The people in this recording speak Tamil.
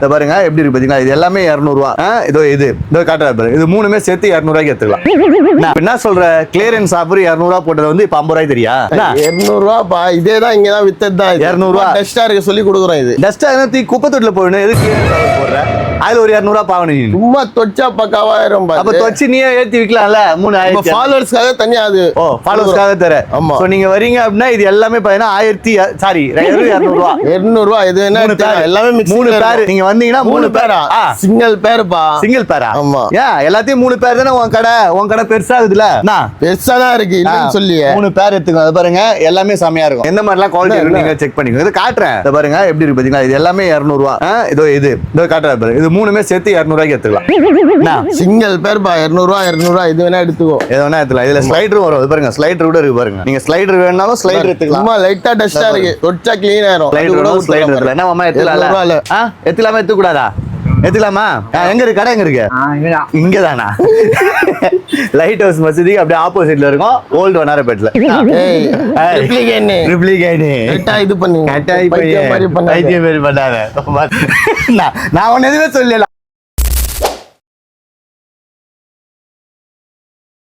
இத பாருங்க எப்படி இருக்கு பாத்தீங்களா? இது எல்லாமே 200 ரூபா. இதோ காட்டுறா பாருங்க. இது மூணுமே சேர்த்து 200 ரூபாய்க்கு எடுத்துக்கலாம். நான் என்ன சொல்ற, கிளியரன்ஸ் ஆஃபர் 200 ரூபா போட்டது வந்து இப்ப 50 ரூபாய் தெரியா? 200 ரூபாப்பா. இதேதான் இங்கதான் வித்ததுதான். 200 ரூபா டஸ்டா இருக்க சொல்லி கொடுக்குறோம். இது டஸ்டா தூக்கி குப்பை தொட்டில போடணும். எதுக்கு கிளியரன்ஸ் ஆஃபர் போடுற? அதுல ஒரு 200 ரூபா பாவணும். சும்மா தொச்சா பக்காவாயிரும். அப்ப தொச்சு நீயே ஏத்தி விக்கலாம்ல. 3000 ஃபாலோவர்ஸ்க்காக தனியா அது. ஓ ஃபாலோவர்ஸ்க்காக தர. ஆமா. சோ நீங்க வரீங்க அப்படினா இது எல்லாமே பாத்தீங்கன்னா 200 ரூபா. 200 ரூபா. இது என்ன எல்லாமே மிக்ஸ். 3 பேர் நீங்க வந்தீங்கன்னா 3 பேரா? சிங்கிள் பேர்ப்பா. சிங்கிள் பேரா? ஆமா. ஏன் எல்லாத்தையும் 3 பேர் தானே உன் கடை பெருசா இருக்குதுல? பெருசா தான் இருக்கு இல்லன்னு சொல்லியே. 3 பேர் எடுத்துக்கோ. அது பாருங்க எல்லாமே செமையா இருக்கும். எந்த மாதிரிலாம் குவாலிட்டி இருக்கு நீங்க செக் பண்ணிக்கோங்க. இது காட்டுறேன். இது பாருங்க எப்படி இருக்கு பாத்தீங்களா? இது எல்லாமே 200 ரூபா. இதோ காட்டுறா பாருங்க. இது மூணுமே சேர்த்து 200 ரூபாய்க்கு எடுத்துக்கலாம். சிங்கிள் பேர்ப்பா. 200 ரூபா 200 ரூபா. இது வேணா எடுத்துக்கோ. எது வேணா எடுத்துக்கலாம். இதுல ஸ்லைடர் வரும். இது பாருங்க ஸ்லைடர் கூட இருக்கு பாருங்க. நீங்க ஸ்லைடர் வேணாலும் ஸ்லைடர் எடுத்துக்கலாம். சும்மா லைட்டா டஸ்டா இருக்கு. தொச்சா க்ளீன் ஆயிரும். ஸ்லைடர் எடுத்துக்கலாம். என்ன மாமா எடுத்துக்கலாம்ல? எடுத்துக்கலாமா? எடுத்துக்க கூடாதா? எடுத்துக்கலாமா? எங்க இருக்கு கடை? எங்க இருக்கு? இங்கதானா? லைட் ஹவுஸ் மசூதி அப்படியே ஆப்போசிட்ல இருக்கும். ஓல்ட் வண்ணாரப்பேட்ல. இது பண்ணி நான் உன்ன எதுவுமே சொல்லல.